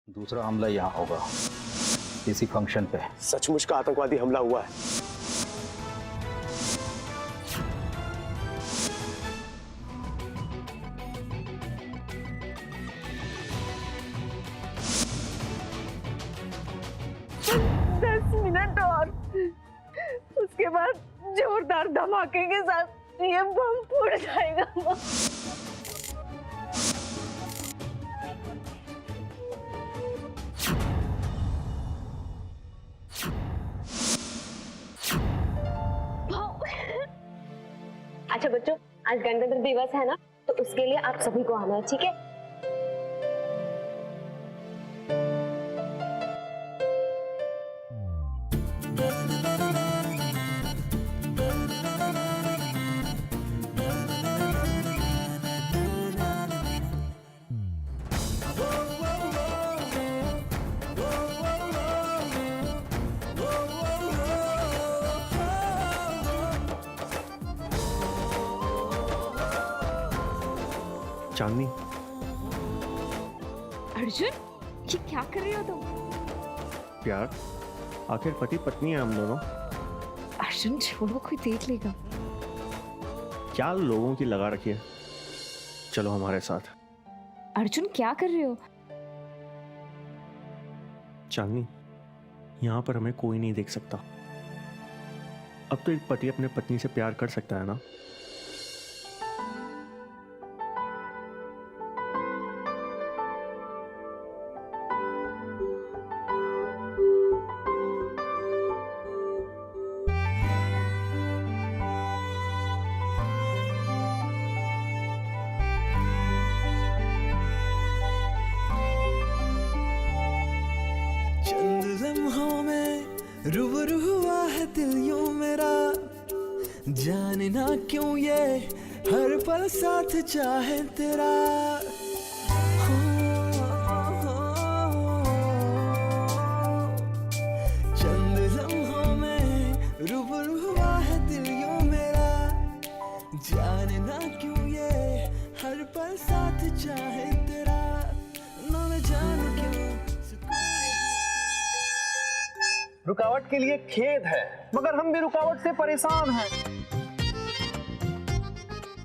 दूसरा हमला यहाँ होगा, इसी फंक्शन पे। सचमुच का आतंकवादी हमला हुआ है। मिनट और उसके बाद जोरदार धमाके के साथ ये बम फूट जाएगा। अच्छा बच्चों, आज गणतंत्र दिवस है ना, तो उसके लिए आप सभी को आना है, ठीक है? चांदनी, अर्जुन, ये क्या कर रहे हो तुम? प्यार, आखिर पति पत्नी है हम दोनों। अर्जुन छोड़ो, कोई देख लेगा। क्या लोगों की लगा रखी है, चलो हमारे साथ। अर्जुन क्या कर रहे हो? चांदनी, यहाँ पर हमें कोई नहीं देख सकता। अब तो एक पति अपने पत्नी से प्यार कर सकता है ना। रूबरू हुआ है दिल यूं मेरा, जाने ना क्यों ये हर पल साथ चाहे तेरा। चंद लम्हों में रूबरू हुआ है दिल यूं मेरा, जाने ना क्यों ये हर पल साथ चाहे तेरा। ना मैं जानू क्यों रुकावट के लिए खेद है, मगर हम भी रुकावट से परेशान हैं।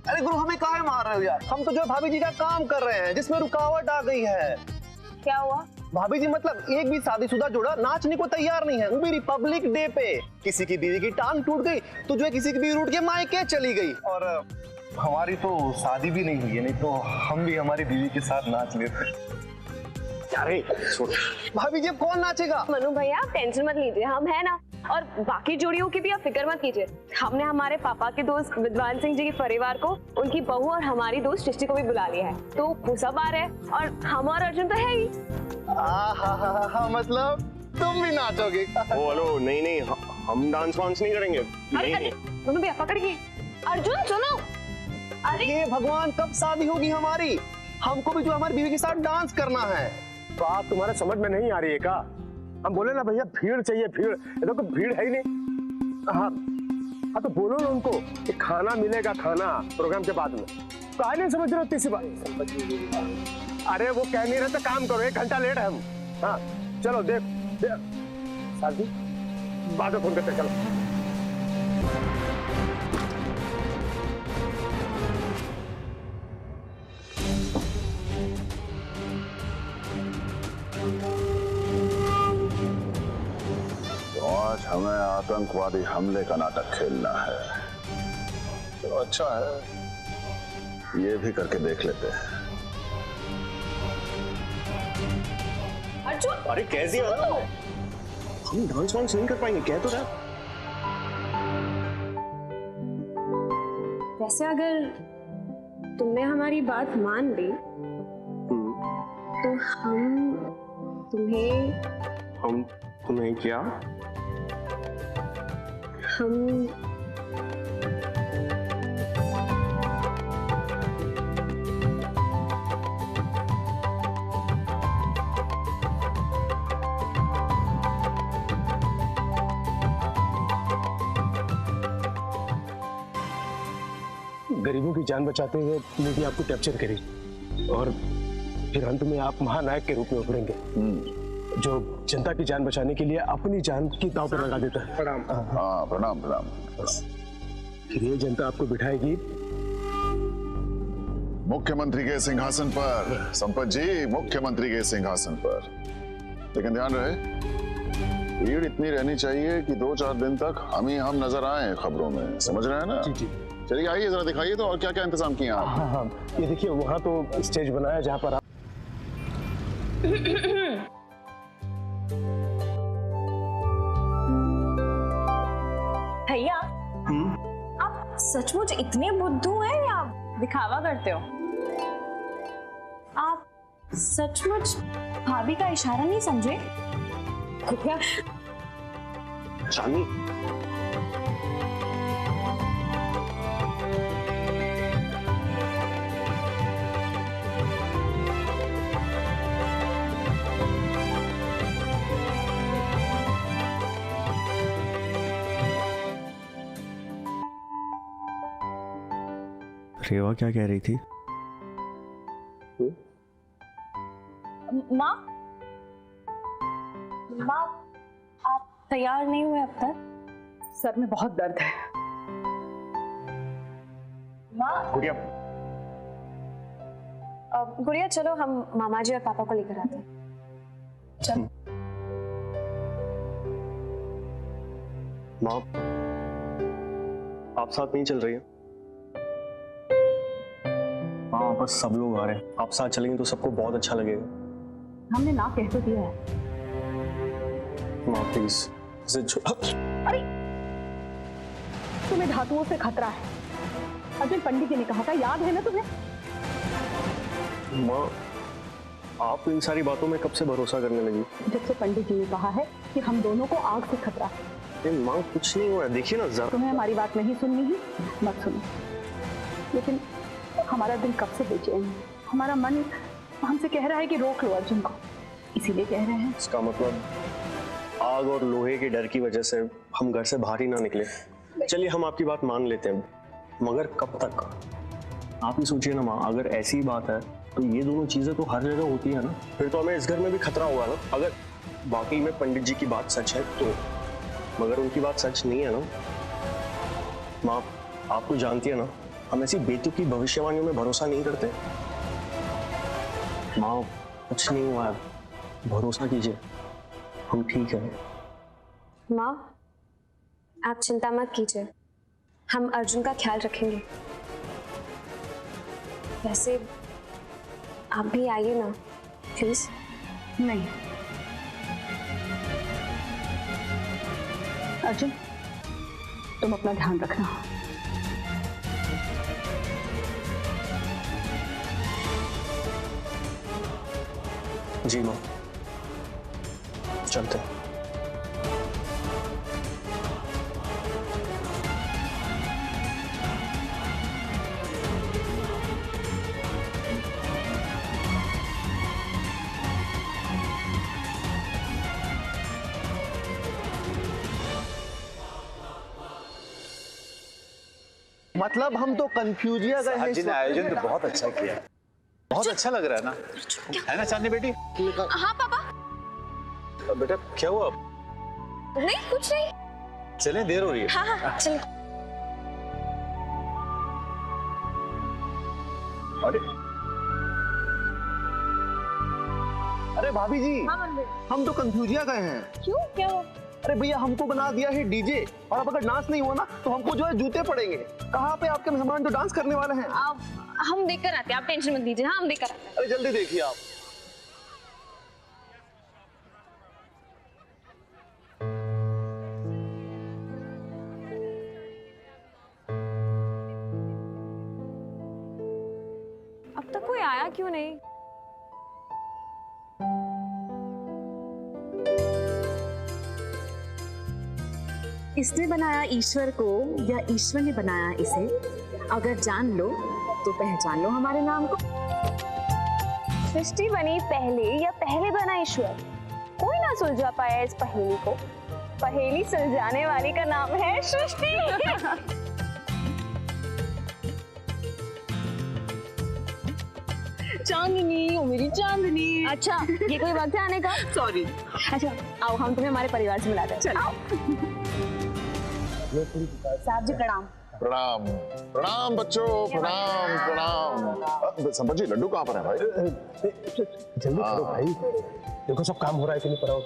अरे गुरु, हमें काहे मार रहे हो यार? हम तो जो भाभी जी का काम कर रहे हैं जिसमें रुकावट आ गई है। क्या हुआ? भाभी जी, मतलब एक भी शादीशुदा जोड़ा नाचने को तैयार नहीं है, वो भी रिपब्लिक डे पे। किसी की बीवी की टांग टूट गई तो जो है किसी की बीवी रूठ के मायके चली गई। और हमारी तो शादी भी नहीं हुई है, नहीं तो हम भी हमारी बीवी के साथ नाच लेते। अरे भाभी जी, अब कौन नाचेगा? मनु भैया, आप टेंशन मत लीजिए, हम है ना। और बाकी जोड़ियों की भी आप फिक्र मत कीजिए। हमने हमारे पापा के दोस्त विद्वान सिंह जी के परिवार को, उनकी बहू और हमारी दोस्त सृष्टि को भी बुला लिया है, तो वो सब आ रहे हैं। और हम और अर्जुन तो है ही। मतलब तुम भी नाचोगे? ओ हेलो, नहीं नहीं, हम डांस वांस नहीं करेंगे। अरे मनु भैया पकड़िए। अर्जुन सुनो। अरे ये भगवान, कब शादी होगी हमारी? हमको भी जो हमारी बीवी के साथ डांस करना है। तो आप तुम्हारे समझ में नहीं आ रही है क्या? हम बोले ना भैया, भीड़ चाहिए, भीड़। इधर तो भीड़ है ही नहीं। हाँ तो बोलो ना उनको कि खाना मिलेगा, खाना प्रोग्राम के बाद में। काहे नहीं समझ रहे हो? तीसरी बात, अरे वो कह नहीं रहे तो काम करो, 1 घंटा लेट है हम। हाँ चलो, देख सर जी, बाद में फोन करते, चलो। आज हमें आतंकवादी हमले का नाटक खेलना है। तो अच्छा है, ये भी करके देख लेते हैं। अर्जुन, अरे कैसी हो? हम डांस वांस नहीं कर पाएंगे, कह तो रहा। वैसे अगर तुमने हमारी बात मान ली तो हम तुम्हें क्या? हम गरीबों की जान बचाते हुए मीडिया आपको कैप्चर करी और फिर अंत में आप महानायक के रूप में उभरेंगे, जो जनता की जान बचाने के लिए अपनी जान की दांव पर लगा देता है। प्रणाम। हाँ प्रणाम प्रणाम। फिर ये जनता आपको बिठाएगी मुख्यमंत्री के सिंहासन पर, संपत जी, मुख्यमंत्री के सिंहासन पर। लेकिन ध्यान रहे, भीड़ इतनी रहनी चाहिए कि 2-4 दिन तक हम नजर आए खबरों में, समझ रहे हैं ना? जी जी। चलिए आइए जरा दिखाइए तो, और क्या क्या इंतजाम किए आप? हाँ हाँ, ये देखिए वहाँ तो स्टेज बनाया जहाँ पर आप भैया, आप सचमुच इतने बुद्धू हैं या दिखावा करते हो? आप सचमुच भाभी का इशारा नहीं समझे? खुफिया चांदी, रेवा क्या कह रही थी? माँ, माँ, आप तैयार नहीं हुए अब तक? सर में बहुत दर्द है। माँ, गुड़िया, गुड़िया चलो हम मामा जी और पापा को लेकर आते हैं। चलो। माँ, आप साथ नहीं चल रही हैं? हाँ, बस सब लोग आ रहे हैं, आप साथ चलेंगे तो सबको बहुत अच्छा लगेगा। हमने ना कह तो दिया है। माँ प्लीज, अरे, तुम्हें धातुओं से खतरा है। अर्जुन पंडित जी ने कहा था, याद है ना तुम्हें? माँ, आप इन सारी बातों में कब से भरोसा करने लगी? जब से पंडित जी ने कहा है कि हम दोनों को आग से खतरा है। माँ कुछ नहीं हुआ है, देखिए ना जरा। तुम्हें हमारी बात नहीं सुननी ही मत सुनो, लेकिन हमारा दिल कब से बेचैन है। हमारा मन हमसे कह रहा है कि रोक लो अर्जुन को, इसीलिए कह रहे हैं। इसका मतलब आग और लोहे के डर की वजह से हम घर से बाहर ही ना निकले। चलिए हम आपकी बात मान लेते हैं, मगर कब तक? आप ही सोचिए ना माँ, अगर ऐसी बात है तो ये दोनों चीजें तो हर जगह होती है ना, फिर तो हमें इस घर में भी खतरा होगा ना। अगर वाकई में पंडित जी की बात सच है तो, मगर उनकी बात सच नहीं है ना। माँ, आप तो जानती है ना, हम ऐसी बेतुकी भविष्यवाणियों में भरोसा नहीं करते। माँ, कुछ नहीं हुआ है, भरोसा कीजिए, हम ठीक है। माँ, आप चिंता मत कीजिए, हम अर्जुन का ख्याल रखेंगे। वैसे आप भी आइए ना प्लीज। नहीं अर्जुन, तुम अपना ध्यान रखना। जी माँ, चलते हैं। मतलब हम तो कंफ्यूजिया गए हैं। जी ने आयोजन तो बहुत अच्छा किया, बहुत अच्छा लग रहा है ना, है ना चांदनी बेटी? हाँ पापा। बेटा क्या हुआ? नहीं कुछ नहीं। चलें, देर हो रही है। हाँ हाँ चलो। अरे अरे भाभी जी, हम तो कंफ्यूजिया गए हैं। क्यों, क्या हुआ? अरे भैया, हमको बना दिया है डीजे, और अब अगर डांस नहीं हुआ ना तो हमको जो है जूते पड़ेंगे। कहाँ पे आपके मेहमान जो डांस करने वाले हैं? हम देख कर आते हैं, आप टेंशन मत लीजिए। हाँ हम देख कर आते हैं। अरे जल्दी देखिए आप। अब तक कोई आया क्यों नहीं? इसने बनाया ईश्वर को या ईश्वर ने बनाया इसे, अगर जान लो तो पहचान लो हमारे नाम को। सृष्टि बनी पहले या पहले बना ईश्वर? कोई ना सुलझा पाया इस पहेली को। पहेली सुलझाने वाली का नाम है सृष्टि। चांदनी, ओ मेरी चांदनी। अच्छा, ये कोई वक्त है आने का? सॉरी। अच्छा, आओ हम तुम्हें हमारे परिवार से मिलाते हैं। चलो। साहब जी प्रणाम। प्रणाम प्रणाम बच्चों, प्रणाम प्रणाम। संपत जी, लड्डू कहाँ पर है भाई? जल्दी करो भाई, देखो सब काम हो रहा है कि नहीं कराओ।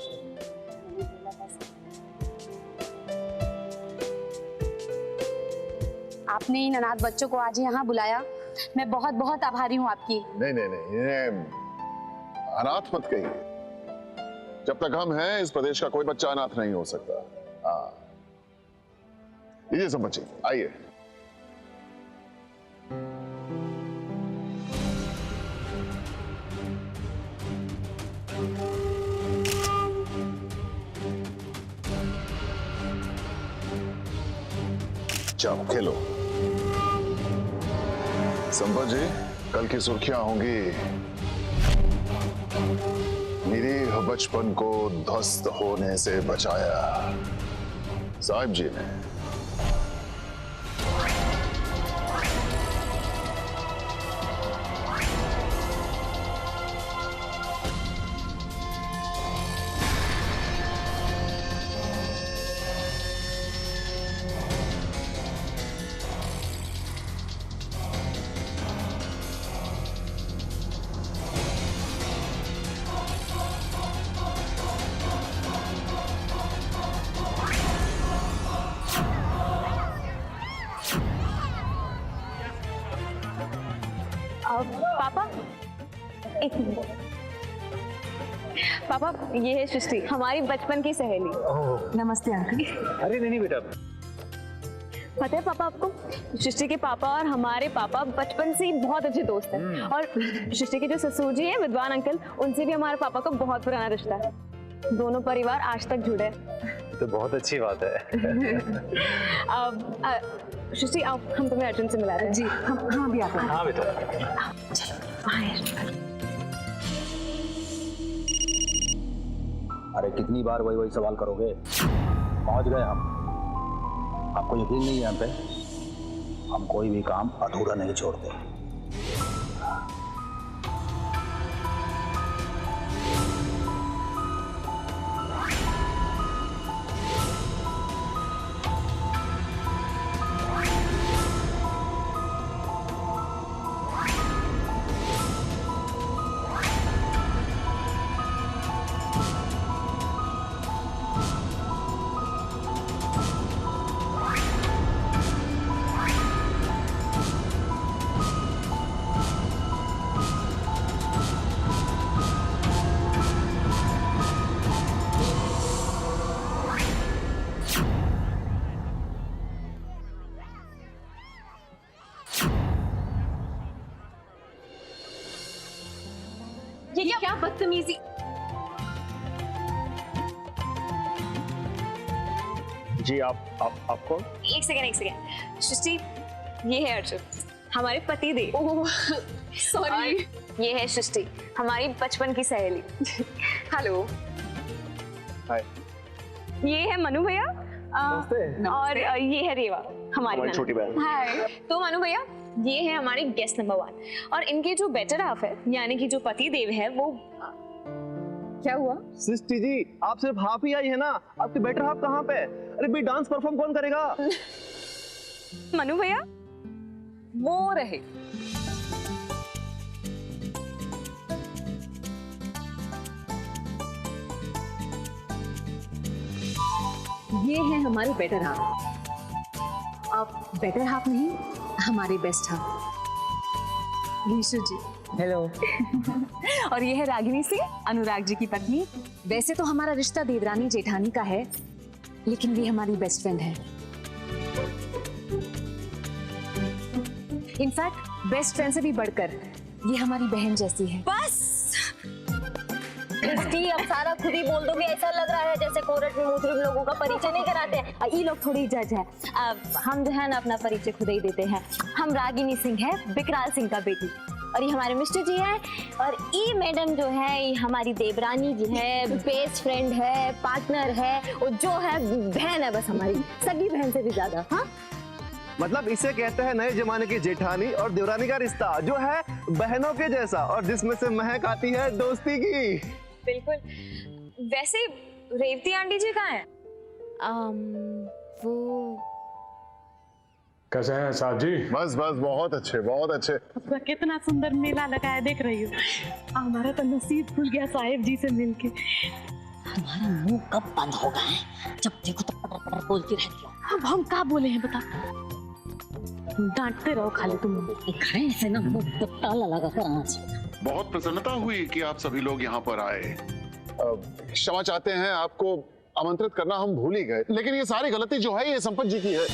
आपने इन अनाथ बच्चों को आज यहाँ बुलाया, मैं बहुत बहुत आभारी हूँ आपकी। नहीं नहीं नहीं, इन्हें अनाथ मत कहिए। जब तक हम हैं इस प्रदेश का कोई बच्चा अनाथ नहीं हो सकता। हाँ, लीजिए संपत जी, आइए। जाओ खेलो। संपत जी, कल की सुर्खियां होंगी, निरीह बचपन को ध्वस्त होने से बचाया साहिब जी ने। पापा, एक मिनट। पापा, ये है सृष्टि, हमारी बचपन की सहेली। नमस्ते अंकल। अरे नहीं बेटा, पता है पापा आपको, सृष्टि के पापा और हमारे पापा बचपन से ही बहुत अच्छे दोस्त हैं। और सृष्टि के जो ससुर जी हैं, विद्वान अंकल, उनसे भी हमारे पापा का बहुत पुराना रिश्ता है। दोनों परिवार आज तक जुड़े। तो बहुत अच्छी बात है। सृष्टि, आओ हम तुम्हें अर्जुन से मिला रहे हैं। जी, हम भी आते हैं। हाँ बेटा। अरे कितनी बार वही वही सवाल करोगे? पहुंच गए हम। आपको यकीन नहीं है हम पे? हम कोई भी काम अधूरा नहीं छोड़ते। ये क्या बदतमीजी। जी आप कौन? एक सेकेंड। सृष्टि, ये है अर्जुन, हमारे पति देव। सॉरी। ये है सृष्टि, हमारी बचपन की सहेली। हेलो। हाय। ये है मनु भैया। और ये है रेवा, हमारी छोटी बहन। हाय। तो मनु भैया, ये है हमारे गेस्ट नंबर 1 और इनके जो बेटर हाफ है, यानी कि जो पति देव है, वो क्या हुआ? सृष्टि जी, आप सिर्फ हाफ ही आई है ना, आपके बेटर हाफ कहाँ पे? अरे भाई, डांस परफॉर्म कौन करेगा? मनु भैया, वो रहे। ये है हमारे बेटर हाफ। आप बेटर हाफ नहीं, हमारे बेस्ट हाफ। रीशु जी। हेलो। और ये है रागिनी सिंह, अनुराग जी की पत्नी। वैसे तो हमारा रिश्ता देवरानी जेठानी का है, लेकिन ये हमारी बेस्ट फ्रेंड है। इनफैक्ट बेस्ट फ्रेंड से भी बढ़कर ये हमारी बहन जैसी है। बस क्रिस्टी, अब सारा खुद ही बोल दोगे, ऐसा लग रहा है जैसे कोर्ट में मुजरिम लोगों का परिचय नहीं कराते हैं। ये लोग थोड़ी जज है। अब हम जो है ना अपना परिचय खुद ही देते हैं। हम रागिनी सिंह है, बिकराल सिंह का बेटी, और ये हमारे मिस्टर जी हैं, और ये मैडम जो है ये हमारी देवरानी जी है, बेस्ट फ्रेंड है, पार्टनर है, और जो है बहन है, बस हमारी सगी बहन से भी ज्यादा। हाँ, मतलब इसे कहते हैं नए जमाने की जेठानी और देवरानी का रिश्ता, जो है बहनों के जैसा और जिसमें से महक आती है दोस्ती की। बिल्कुल। वैसे रेवती आंटी जी कहाँ हैं? वो कैसे हैं साहब जी? बस बस बहुत अच्छे बहुत अच्छे। कितना सुंदर मेला लगा है, देख रही हो। हमारा तो नसीब खुल गया साहेब जी से मिलके। तुम्हारा मुंह कब बंद होगा है? जब देखो तो पटर पटर बोलती रहती हो। अब हम क्या बोले हैं बता? डांटते रहो खाली तुम। घर से ना मुंह पे ताला लगा कर आना चाहिए। बहुत प्रसन्नता हुई कि आप सभी लोग यहाँ पर आए। क्षमा चाहते हैं, आपको आमंत्रित करना हम भूल ही गए, लेकिन ये सारी गलती जो है ये संपत जी की है।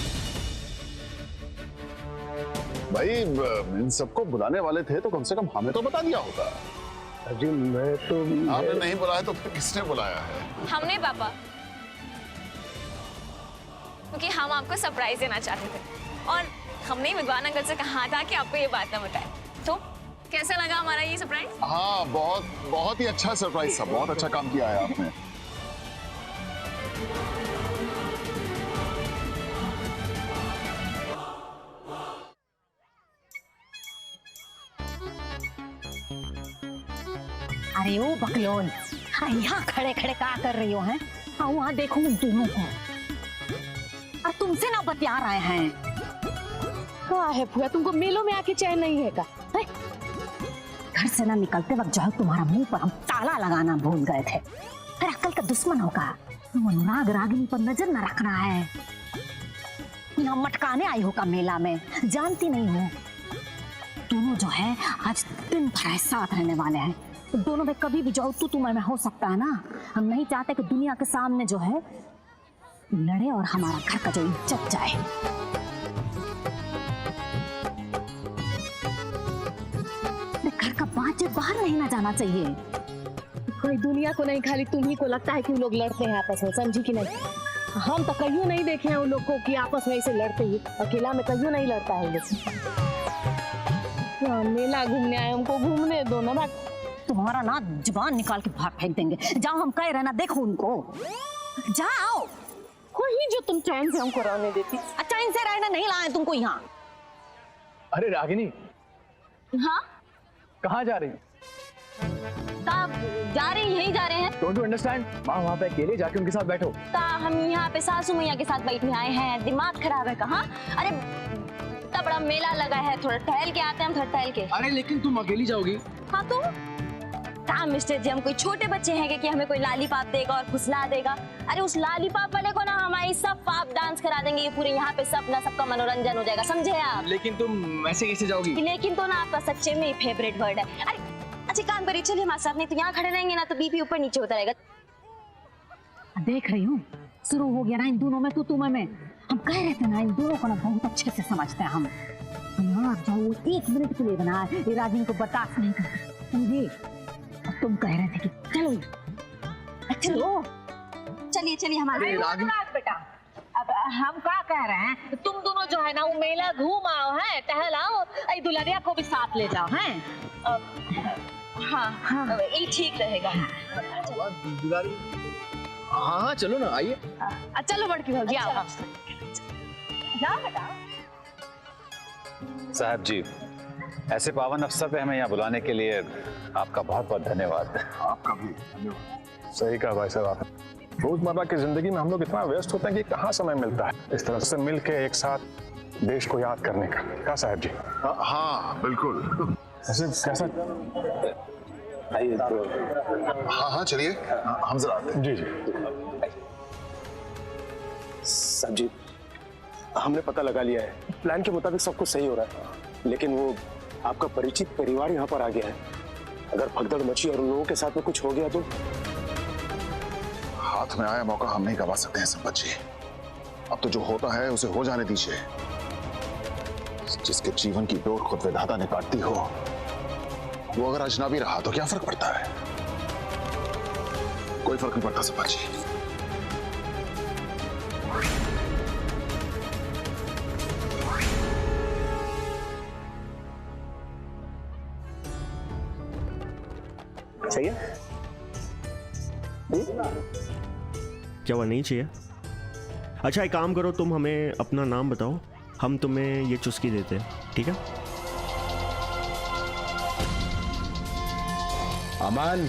भाई इन सबको बुलाने वाले थे तो कम से कम हमें तो बता दिया होगा। जी मैं तो आपने नहीं बुलाया तो फिर किसने बुलाया है? हमने पापा, क्योंकि हम आपको सरप्राइज देना चाहते थे और हमने विद्वान अंकल से कहा था कि आपको ये बात ना बताए। तो कैसा लगा हमारा ये सरप्राइज? हाँ बहुत बहुत ही अच्छा सरप्राइज था, बहुत अच्छा काम किया है आपने। अरे ओ बकलोल, यहाँ खड़े खड़े क्या कर रही हो हैं? हाँ वहाँ देखो उन दोनों को। और तुमसे ना बतिया रहे हैं। क्या है फुआ, तुमको मेलों में आके चैन नहीं है का? घर से ना निकलते वक्त जो है तुम्हारा मुंह पर हम ताला लगाना भूल गए थे। फिर अक्ल का दुश्मन होगा, तुम अनुराग रागिनी पर नजर न रखना है। यहाँ मटकाने आई हो का मेला में, जानती नहीं हो? दोनों जो है आज दिन भर साथ रहने वाले हैं। दोनों में कभी भी जाओ तो तुम्हें हो सकता है ना। हम नहीं चाहते कि दुनिया के सामने जो है लड़े और हमारा घर का जो इज्जत जाए। घर का बात जब बाहर नहीं ना जाना चाहिए। कोई दुनिया को नहीं, खाली तुम ही को लगता है कि वो लोग लड़ते हैं आपस में, समझी कि नहीं? हम तो कहीं नहीं देखे हैं उन लोग को कि आपस में ऐसे लड़ते ही। अकेला में कहीं नहीं लड़ता है लोग। मेला घूमने आए, हमको घूमने दो ना। तुम्हारा ना जुबान निकाल के बाहर फेंक देंगे। जाओ, हम कह रहे ना, देखो उनको। जाओ। कोई जो तुम चैन से हमको रहने देती। चैन से रहना नहीं लाए तुमको यहाँ। अरे रागिनी, हाँ कहाँ जा रही? जा रहे हैं, यहीं जा रहे हैं। Don't you understand? वहाँ पे अकेले जाके उनके साथ बैठो। हम यहाँ पे सासू मैया के साथ बैठने आए हैं। दिमाग खराब है कहाँ? अरे इतना बड़ा मेला लगा है, थोड़ा टहल के आते हैं हम, थोड़ा टहल के। अरे लेकिन तुम अकेली जाओगी? हाँ तो कहाँ मिस्टर जी, हम कोई छोटे बच्चे हैं कि हमें कोई लालीपाप देगा और फुसला देगा? अरे उस लालीपाप वाले को ना हमारी सब पाप डांस करा देंगे। ये पूरे यहाँ पे सब ना सबका मनोरंजन हो जाएगा, समझे आप? लेकिन तुम ऐसे कैसे जाओगी? लेकिन तो ना आपका सच्चे में फेवरेट वर्ड है। अरे अच्छा काम करिए, चलिए हमारे साथ। नहीं तो यहाँ खड़े रहेंगे ना तो बीपी ऊपर नीचे होता रहेगा। देख रही हूँ शुरू हो गया ना इन दोनों में तो तुम्हें में। हम कह रहे थे ना इन दोनों को ना बहुत अच्छे से समझते हैं हम। जाओ 1 मिनट के लिए बना ये रागिनी को बर्दाश्त नहीं करते, समझे? तुम कह रहे थे कि चलो चलो चलिए चलिए हमारे बेटा। अब हम क्या कह रहे हैं, तुम दोनों जो है ना वो मेला घूम आओ, है टहल आओ, दुल्हनिया को भी साथ ले जाओ, हैं? हाँ हाँ ये ठीक रहेगा। हाँ हाँ चलो ना, आइए। चलो बड़की भौजी आओ। जाओ बेटा। साहब जी, ऐसे पावन अवसर पे हमें यहाँ बुलाने के लिए आपका बहुत बहुत धन्यवाद। आपका भी धन्यवाद। सही कहा भाई साहब आपने। रोजमर्रा की जिंदगी में हम लोग इतना व्यस्त होते हैं कि कहाँ समय मिलता है इस तरह से मिल के एक साथ देश को याद करने का। क्या साहब जी? हाँ बिल्कुल। ऐसे कैसा? आइए तो। हाँ हाँ चलिए, हम जरा आते हैं। जी जी। साहब जी, हमने पता लगा लिया है, प्लान के मुताबिक सब कुछ सही हो रहा है, लेकिन वो आपका परिचित परिवार यहाँ पर आ गया है। अगर भगदड़ मची और उन लोगों के साथ में कुछ हो गया तो? हाथ में आया मौका हम नहीं गवा सकते हैं संपत जी। अब तो जो होता है उसे हो जाने दीजिए। जिसके जीवन की डोर खुद विधाता ने काट दी हो, वो अगर अजनबी रहा तो क्या फर्क पड़ता है? कोई फर्क नहीं पड़ता संपत जी। चाहिए? क्या वो नहीं चाहिए? अच्छा एक काम करो, तुम हमें अपना नाम बताओ, हम तुम्हें ये चुस्की देते हैं, ठीक है? अमन,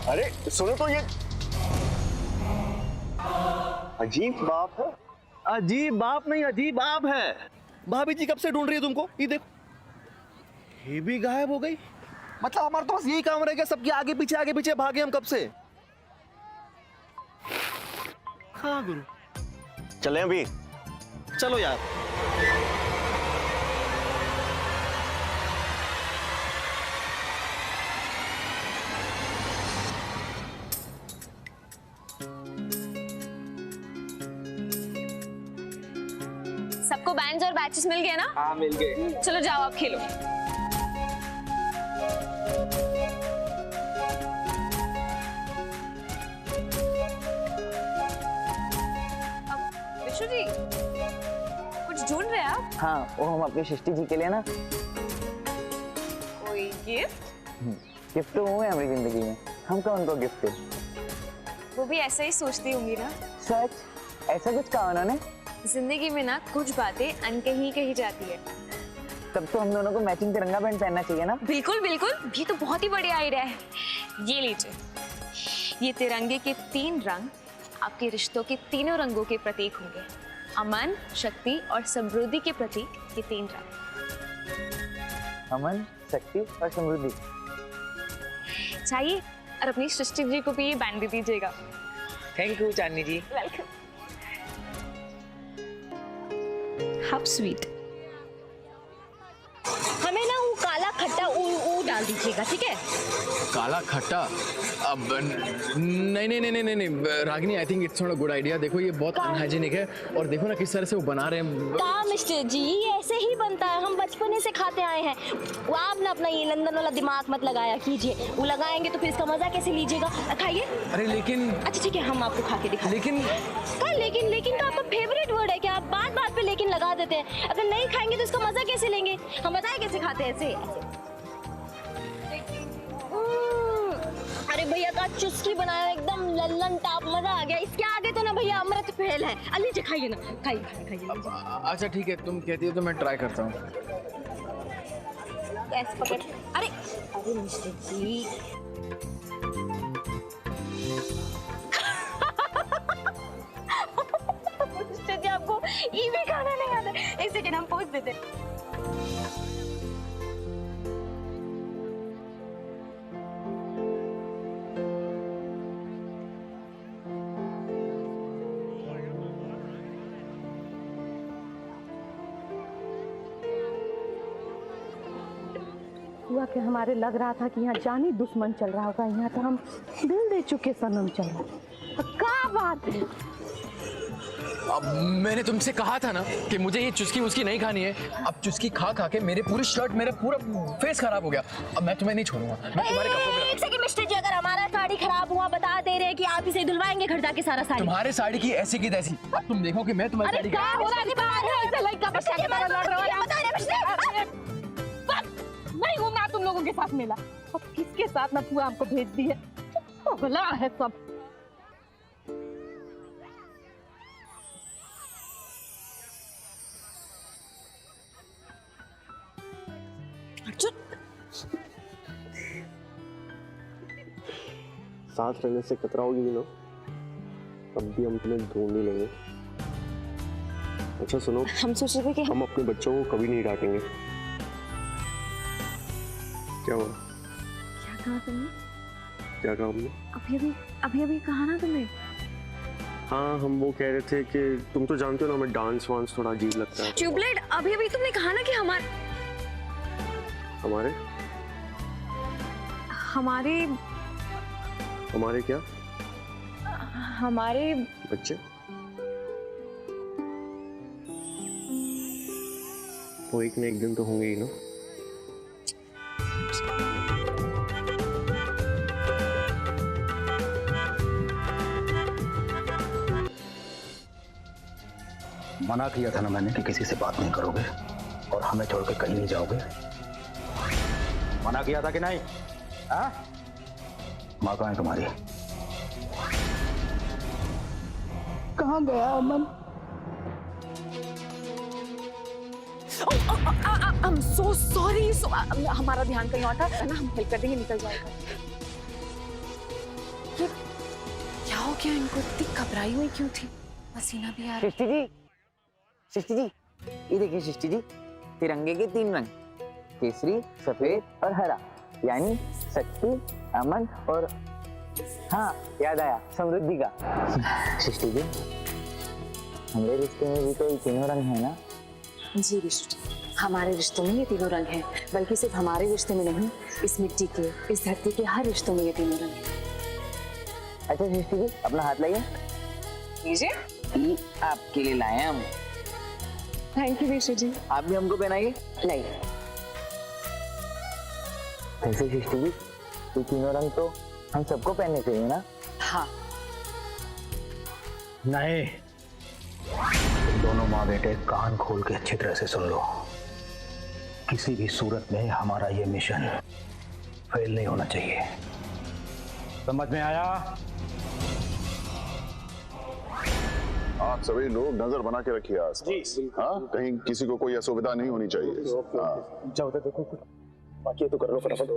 अरे सुनो तो, ये अजीब बाप है। अजीब बाप नहीं, अजीब आप है। भाभी जी कब से ढूंढ रही है तुमको? ये देखो, ये भी गायब हो गई। मतलब हमारा तो बस यही काम रह गया, सबके आगे पीछे भागे हम कब से। हाँ गुरु, चलें अभी? चलो यार। सबको बैंड्स और बैचेस मिल गए ना? हाँ मिल गए। चलो जाओ आप खेलो। विशु जी, कुछ ढूंढ रहे हैं आप? हाँ, वो हम अपनी सृष्टि जी के लिए ना कोई गिफ्ट? गिफ्ट तो हुए हमारी जिंदगी में, हम कौन उनको गिफ्ट दे? वो भी ऐसे ही सोचती होंगी ना। सच? ऐसा कुछ कहा उन्होंने? जिंदगी में ना कुछ बातें अनकही कही जाती है। तब तो हम दोनों को मैचिंग तिरंगा पैंट पहनना चाहिए ना? बिल्कुल बिल्कुल, ये तो बहुत ही बढ़िया आइडिया है। ये लीजिए, ये तिरंगे के 3 रंग आपके रिश्तों के तीनों रंगों के प्रतीक होंगे। अमन, शक्ति और समृद्धि के प्रतीक ये 3 रंग। अमन, शक्ति और समृद्धि चाहिए। और अपनी सृष्टि जी को भी ये बैंड दे दीजिएगा। Thank you Chandni ji. Welcome. How sweet. हमें ना वो काला खट्टा वो डाल दीजिएगा, ठीक है? काला खट्टा? अब नहीं Ragini, I think it's not a good idea. देखो ये बहुत अनहाइजीनिक है, और देखो ना किस तरह से वो बना रहे हैं। का मिस्टर जी, ऐसे ही बनता है, हम बचपन से खाते आए हैं। वो आप ना अपना ये लंदन वाला दिमाग मत लगाया कीजिए, वो लगाएंगे तो फिर इसका मजा कैसे लीजिएगा? खाइए। अरे लेकिन। अच्छा ठीक है, हम आपको खा के दिखा। लेकिन लेकिन तो आपका फेवरेट वर्ड है क्या? आप बात बात पे लेकिन लगा देते हैं। अगर नहीं खाएंगे तो इसका मजा कैसे लेंगे? हम बताएं कैसे खाते हैं ऐसे। अरे भैया का चुस्की बनाया एकदम लल्लन टाप, मजा आ गया। इसके आगे तो ना भैया अमृत फेल है। लीजिए खाइए ना, खाइए। अच्छा ठीक है, तुम कहती हो तो मैं ट्राई करता हूँ। अरे मिस्टर जी, मिस्टर जी आपको ये भी खाना नहीं आता। एक सेकेंड, हम पोज देते। हुआ कि हमारे लग रहा था कि यहाँ जानी दुश्मन चल रहा होगा, यहाँ तो हम दिल दे चुके सनम चल रहा। क्या बात है? अब मैंने तुमसे कहा था ना कि मुझे ये चुस्की मुस्की नहीं खानी है। अब चुस्की खा खा के मेरे पूरी शर्ट, मेरा पूरा फेस खराब हो गया। अब मैं तुम्हें नहीं छोड़ूंगा, मैं तुम्हारे कपड़ों पे। एक सेकंड मिस्टर जी, अगर हमारा साड़ी खराब हुआ बता दे रहे कि आप इसे धुलवाएंगे घर जाके सारा साड़ी। तुम्हारे साड़ी की ऐसी की तैसी, तुम देखो कि मैं तुम्हारी साड़ी क्या हो रहा है? नहीं घूमना तुम लोगों के साथ मेला। अब किसके साथ ना पुआ हमको भेज दी है, भला है सब। साथ रहने से कतराओगी भी ना, तब भी हम तुम्हें ढूंढ ही लेंगे। अच्छा सुनो, हम सोच रहे थे कि हम अपने बच्चों को कभी नहीं डांटेंगे। क्या हुआ? क्या कहा तुमने? क्या कहा हमने? अभी कहा ना तुमने। हाँ, हम वो कह रहे थे कि तुम तो जानते हो ना, हमें डांस वांस थोड़ा अजीब लगता है। ट्यूबलाइट, अभी तुमने कहा ना कि हमारे क्या? हमारे बच्चे वो एक न एक दिन तो होंगे ही ना। मना किया था ना मैंने कि किसी से बात नहीं करोगे और हमें छोड़ के कहीं नहीं जाओगे। मना किया था कि नहीं? हाँ? माँ कहाँ है तुम्हारी? कहाँ गया अमन? I'm so sorry. हमारा ध्यान कहीं और था ना, हम हेल्प कर देंगे, निकल जाएगा। ये क्या हो गया इनको? इतनी घबराई हुई क्यों थी? पसीना भी आ रहा। सृष्टि जी, ये देखिए सृष्टि जी, तिरंगे के 3 रंग, केसरी, सफेद और हरा, यानी शक्ति, अमन और हाँ याद आया, समृद्धि का। सृष्टि जी, हमारे रिश्ते में भी तो 3 रंग है ना? जी विष्णु जी, हमारे रिश्तों में ये 3 रंग हैं, बल्कि सिर्फ हमारे रिश्ते में नहीं, इस मिट्टी के, इस धरती के हर रिश्तों में ये 3 रंग हैं। अच्छा सृष्टि जी, अपना हाथ लाइए। लीजिए। ये आपके लिए लाए हम। Thank you Vishnu ji. आप भी हमको पहनाइए। लाइए। ऐसे सृष्टि जी, ये 3 रंग तो हम सबको पहनने चाहिए ना? हाँ। नहीं, दोनों माँ बेटे कान खोल के अच्छी तरह से सुन लो। किसी भी सूरत में हमारा ये मिशन फेल नहीं होना चाहिए। समझ में आया? आप सभी लोग नजर बना के रखिए आसपास। हाँ, कहीं किसी को कोई असुविधा नहीं होनी चाहिए। हाँ। जाओ देखो, बाकी ये तो कर लो फटाफट।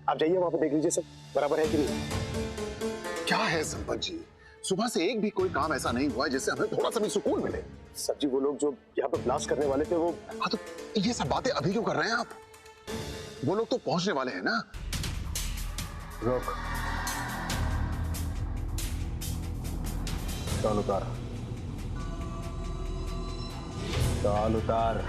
आप जाइए वहां पे देख लीजिए सब बराबर है कि नहीं। क्या है संपत जी, सुबह से एक भी कोई काम ऐसा नहीं हुआ है जिससे हमें थोड़ा सा भी सुकून मिले। सर जी, वो लोग जो यहाँ पे ब्लास्ट करने वाले थे वो। हाँ, तो ये सब बातें अभी क्यों कर रहे हैं आप? वो लोग तो पहुंचने वाले हैं ना। रोक, चाल उतार, चाल उतार।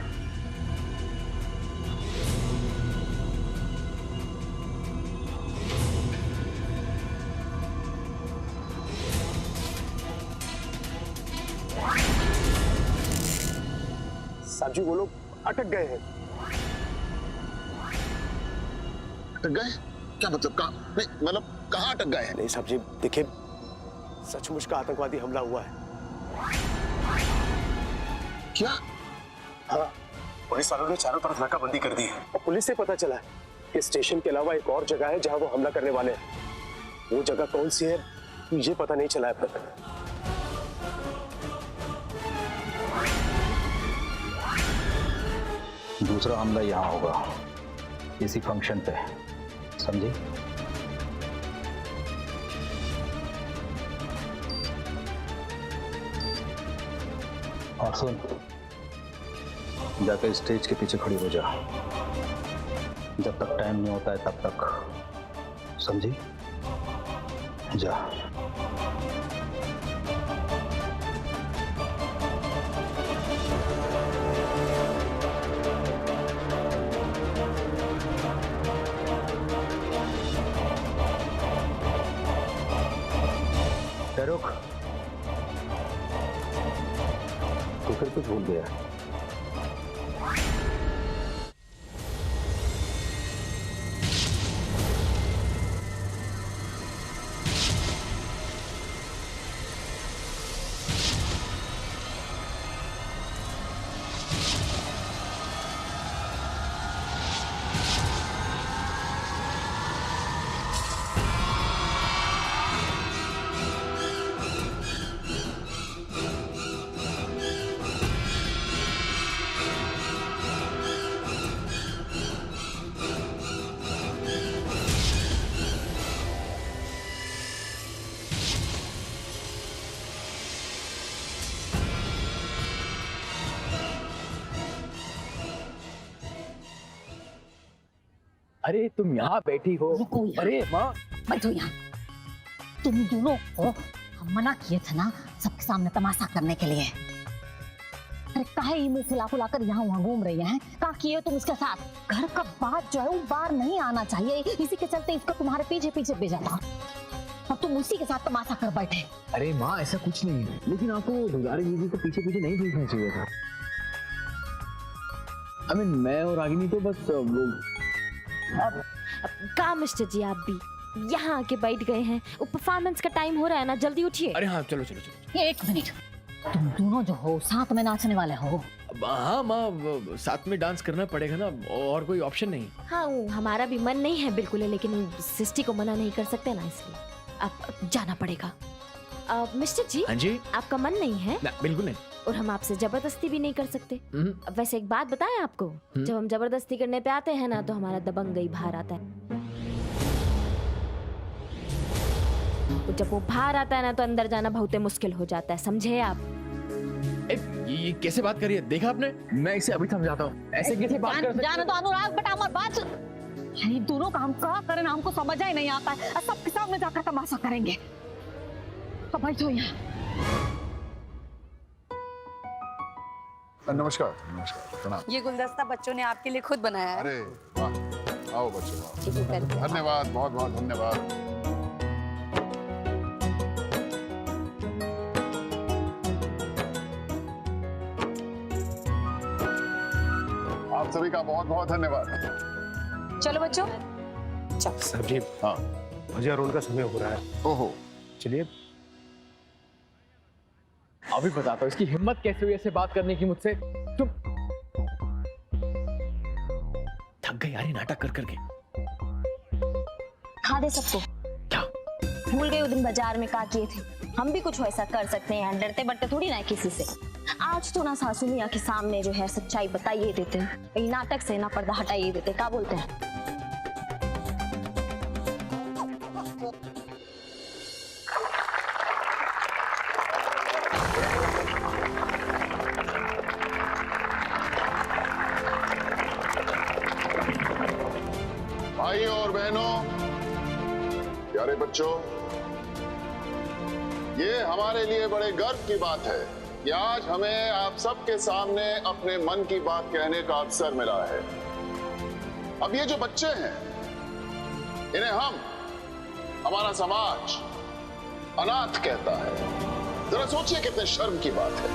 साहब जी, वो लोग अटक गए हैं। अटक गए? क्या मतलब? कहाँ? नहीं, मतलब कहाँ अटक गए हैं? नहीं साहब जी, देखिए सचमुच का आतंकवादी हमला हुआ है। क्या? हाँ, पुलिस वालों ने चारों तरफ नाकाबंदी कर दी है और पुलिस से पता चला है कि स्टेशन के अलावा एक और जगह है जहां वो हमला करने वाले हैं। वो जगह कौन सी है मुझे पता नहीं चला है अब तक। दूसरा हमला यहाँ होगा, इसी फंक्शन पे, समझी? और सुन, जाकर स्टेज के पीछे खड़ी हो जा। जब तक टाइम नहीं होता है तब तक, समझी? जा। रुक, तो फिर कुछ भूल गया। अरे तुम यहाँ बैठी हो? अरे माँ, बैठो यहाँ। तुम दोनों को हम मना किए थे ना सबके सामने तमाशा करने के लिए। अरे काहे ये मुंह फुला फुला कर यहाँ वहाँ घूम रही हैं? क्या किए तुम इसके साथ? घर का बात जो है वो बाहर नहीं आना चाहिए, इसी के चलते इसको तुम्हारे पीछे पीछे भेजा था और तुम उसी के साथ तमाशा कर बैठे। अरे माँ, ऐसा कुछ नहीं है, लेकिन आपको दुलारी दीदी को पीछे पीछे नहीं भेजना चाहिए था। मैं और रागिनी तो बस अब का मिस्टर जी, आप भी यहाँ आके बैठ गए हैं। परफॉर्मेंस का टाइम हो रहा है ना, जल्दी उठिए। अरे हाँ, चलो चलो चलो। 1 मिनट, तुम दोनों जो हो साथ में नाचने वाले हो? हाँ माँ, साथ में डांस करना पड़ेगा ना, और कोई ऑप्शन नहीं। हाँ, हमारा भी मन नहीं है बिल्कुल है, लेकिन सृष्टि को मना नहीं कर सकते ना, इसलिए अब जाना पड़ेगा। मिस्टर जी, हाँ जी। आपका मन नहीं है? ना, बिल्कुल नहीं। और हम आपसे जबरदस्ती भी नहीं कर सकते। वैसे एक बात बताएं आपको, जब हम जबरदस्ती करने पे आते हैं ना तो हमारा दबंगई बाहर आता है। तो जब वो बाहर आता है ना तो अंदर जाना बहुत मुश्किल हो जाता है, समझे आप? ये कैसे बात करिए, देखा आपने? मैं इसे अभी समझाता हूँ। ऐसे कैसे बात कर सकते? जाना तो अनुराग, बट हमारी बात ये दोनों काम क्या करें ना, हमको समझ ही नहीं आता है। सबके सामने जाकर तमाशा करेंगे। तो बैठो यहाँ। नमस्कार। नमस्कार, प्रणाम। ये गुलदस्ता बच्चों ने आपके लिए खुद बनाया है। अरे वाह, आओ बच्चों, धन्यवाद, बहुत बहुत धन्यवाद। आप सभी का बहुत बहुत धन्यवाद। चलो बच्चों, सर जी, हाँ, भजिया रोल का समय हो रहा है। ओहो, चलिए। अभी बताता हूँ इसकी हिम्मत कैसे हुई ऐसे बात करने की मुझसे। तुम थक गई यार ये नाटक कर करके। खा दे सबको। क्या? भूल गए उस दिन बाजार में क्या किए थे? हम भी कुछ वैसा कर सकते हैं, डरते बरते थोड़ी ना किसी से। आज तो ना सासू मियाँ के सामने जो है सच्चाई बताइए देते हैं, कहीं नाटक से ना पर्दा हटाइए देते। क्या बोलते हैं? भाइयों और बहनों, प्यारे बच्चों, ये हमारे लिए बड़े गर्व की बात है कि आज हमें आप सबके सामने अपने मन की बात कहने का अवसर मिला है। अब ये जो बच्चे हैं, इन्हें हमारा समाज अनाथ कहता है। जरा सोचिए कितने शर्म की बात है।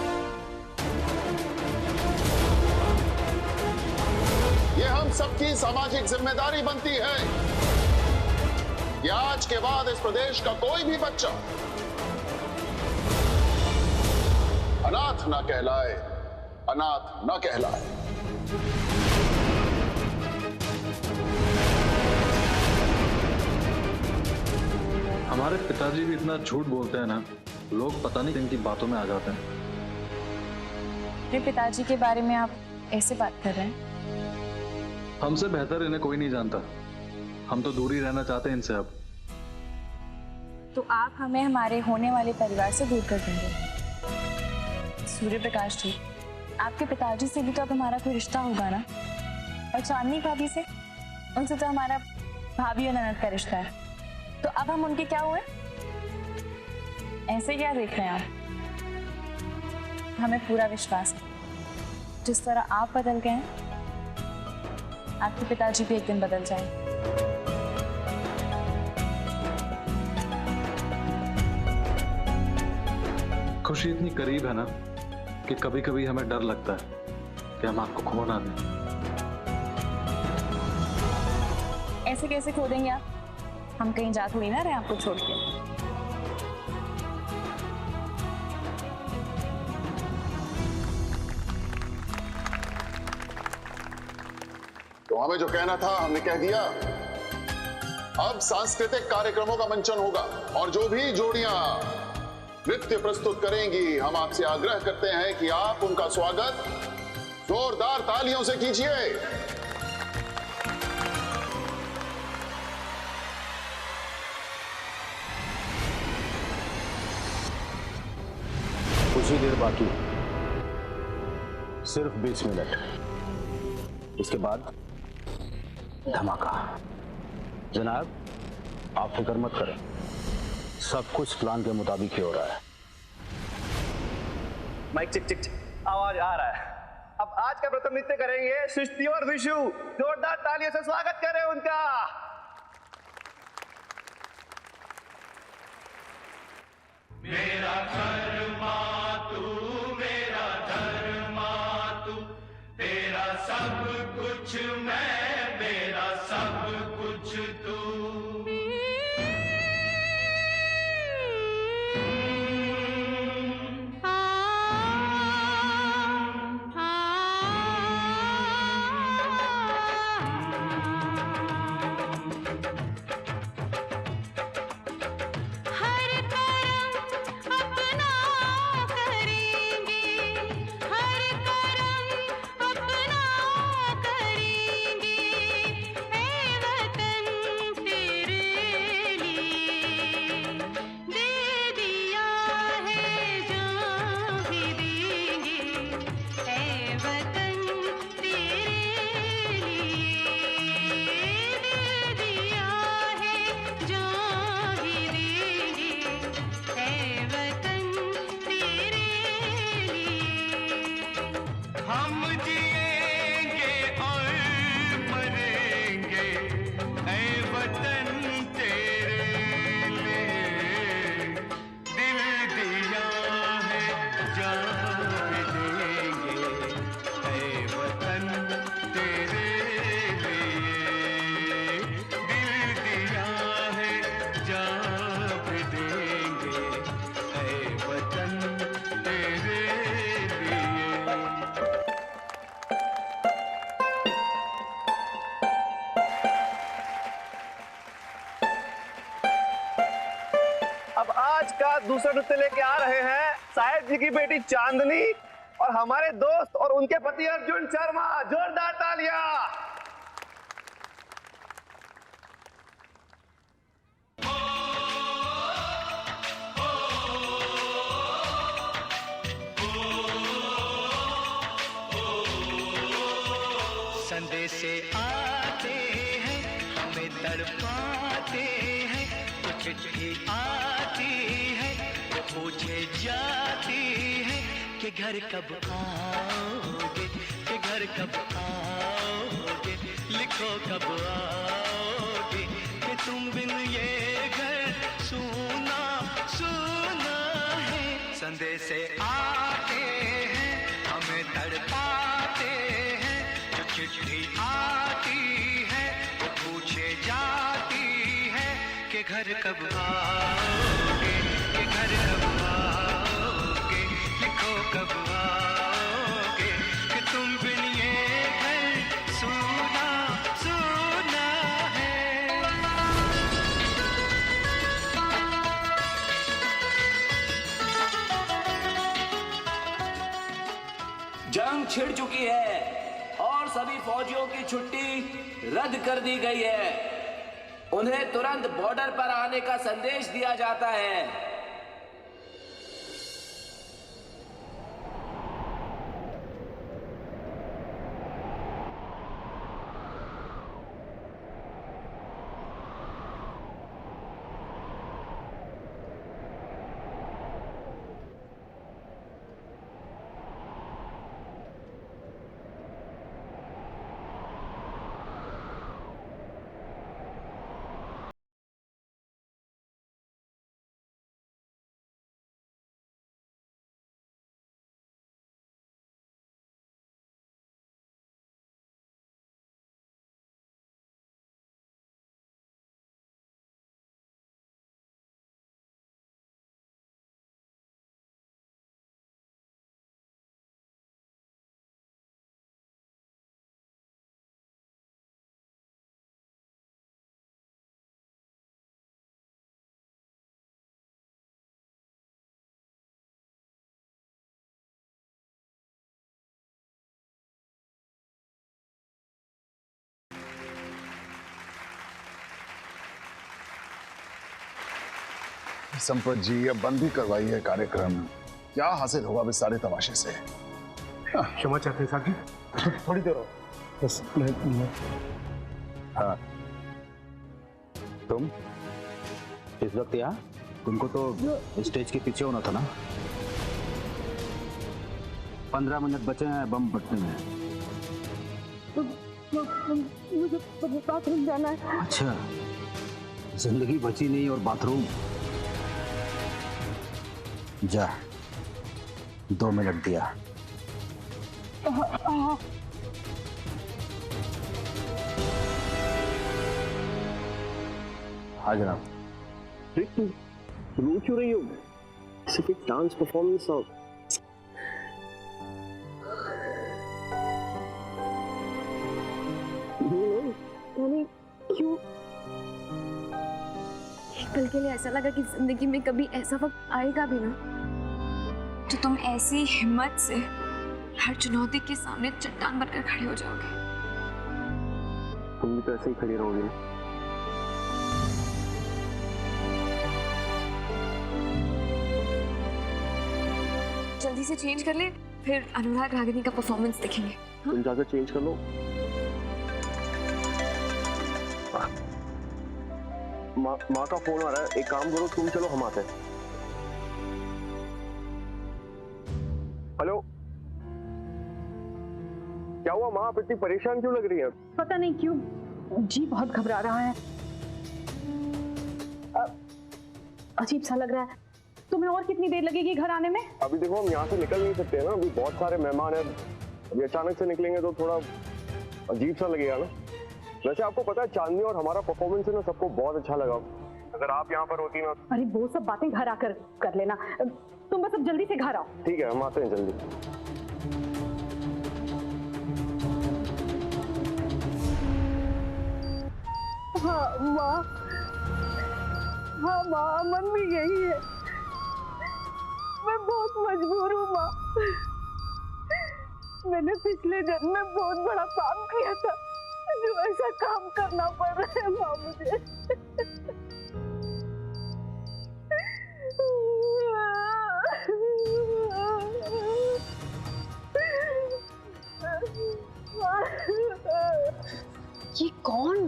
ये हम सबकी सामाजिक जिम्मेदारी बनती है कि आज के बाद इस प्रदेश का कोई भी बच्चा अनाथ ना कहलाए, अनाथ ना कहलाए। हमारे पिताजी भी इतना झूठ बोलते हैं ना, लोग पता नहीं इनकी बातों में आ जाते हैं। मेरे पिताजी के बारे में आप ऐसे बात कर रहे हैं? हमसे बेहतर इन्हें कोई नहीं जानता। हम तो दूर ही रहना चाहते हैं इनसे अब। तो आप हमें हमारे होने वाले परिवार से दूर कर देंगे? सूर्य प्रकाश जी, आपके पिताजी से भी तो अब हमारा कोई रिश्ता होगा ना, और चांदनी भाभी से, उनसे तो हमारा भाभी और ननद का रिश्ता है। तो अब हम उनके क्या हुए? ऐसे क्या देख रहे हैं आप? हमें पूरा विश्वास है जिस तरह आप बदल गए हैं, आपके पिताजी भी एक दिन बदल जाएंगे। खुशी इतनी करीब है ना कि कभी कभी हमें डर लगता है कि हम आपको खो ना दें। ऐसे कैसे खो देंगे आप? हम कहीं जा थोड़ी ना रहे आपको छोड़ के। तो हमें जो कहना था हमने कह दिया। अब सांस्कृतिक कार्यक्रमों का मंचन होगा और जो भी जोड़ियां नृत्य प्रस्तुत करेंगी, हम आपसे आग्रह करते हैं कि आप उनका स्वागत जोरदार तालियों से कीजिए। कुछ ही देर बाकी, सिर्फ 20 मिनट। इसके बाद धमाका। जनाब, आप फिक्र मत करें, सब कुछ प्लान के मुताबिक ही हो रहा है। माइक चिक चिक, आवाज आ रहा है। अब आज का प्रथम नृत्य करेंगे सृष्टि और विशु। जोरदार तालियों से स्वागत करें उनका। मेरा धर्मा तू, मेरा धर्मा तू, तेरा सब कुछ मैं, मेरा सब कुछ तू। हर करम आज का दूसरा नृत्य लेके आ रहे हैं साहिब जी की बेटी चांदनी और हमारे दोस्त और उनके पति अर्जुन शर्मा। जोरदार तालियां। संदेशे आते हैं हमें तड़पाते हैं, तो चिट्ठी आती है वो पूछे जाती है कि घर कब आओगे, कि घर कब आओगे, लिखो कब आओगे, कि तुम बिन ये घर सूना सूना है। संदेशे आते हैं हमें तड़पाते हैं, जो चिट्ठी आती है वो पूछे जाती है कि घर कब आओगे, कि घर कब आओगे, लिखो कब आओगे, कि तुम बिन ये घर सूना सूना है। जंग छिड़ चुकी है और सभी फौजियों की छुट्टी रद्द कर दी गई है। उन्हें तुरंत बॉर्डर पर आने का संदेश दिया जाता है। संपत जी अब बंद भी करवाइए कार्यक्रम, क्या हासिल होगा इस सारे तमाशे से? क्षमा चाहते हैं साहब जी, थोड़ी देर और बस। हाँ, तुम इस वक्त यहाँ? तुमको तो स्टेज के पीछे होना था ना। 15 मिनट बचे हैं बम फटने में। मुझे बाथरूम जाना है। अच्छा, जिंदगी बची नहीं और बाथरूम? जा, 2 मिनट दिया। हाँ जनाब। रो क्यों रही हो? सिर्फ एक डांस परफॉर्मेंस और क्यों? एक पल के लिए ऐसा लगा कि जिंदगी में कभी ऐसा वक्त आएगा भी ना, तो तुम ऐसी हिम्मत से हर चुनौती के सामने चट्टान बनकर खड़े हो जाओगे। तुम भी तो ऐसे ही खड़ी रहोगे। जल्दी से चेंज कर ले, फिर अनुराग रागिनी का परफॉर्मेंस देखेंगे। तुम जाकर चेंज कर लो। माँ का फोन आ रहा है, एक काम करो तुम चलो, हम आते हैं। हेलो, क्या हुआ माँ, आप इतनी परेशान क्यों लग रही है? पता नहीं क्यों जी बहुत घबरा रहा है, अजीब सा लग रहा है। तुम्हें और कितनी देर लगेगी घर आने में? अभी देखो हम यहाँ से निकल नहीं सकते हैं ना, अभी बहुत सारे मेहमान हैं। अभी अचानक से निकलेंगे तो थोड़ा अजीब सा लगेगा ना। वैसे आपको पता है चांदनी और हमारा परफॉर्मेंस है ना, सबको बहुत अच्छा लगा। अगर आप यहाँ पर होती ना। अरे वो सब बातें घर आकर कर लेना, तुम बस अब जल्दी से घर आओ। ठीक है, हम आते हैं जल्दी। हाँ माँ, हाँ माँ, मन भी यही है। मैं बहुत मजबूर हूँ माँ। मैंने पिछले जन्म में बहुत बड़ा पाप किया था जो ऐसा काम करना पड़ रहा है माँ मुझे। ये कौन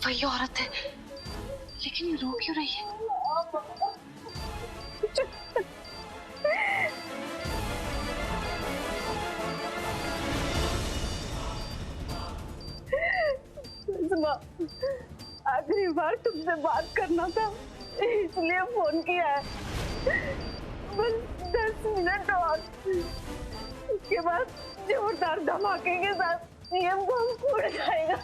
वही औरत है, लेकिन ये रो क्यों रही है? आखिरी बार तुमसे बात करना था इसलिए फोन किया है। बस 10 मिनट और, उसके बाद जोरदार धमाके के साथ ये बम फूट जाएगा।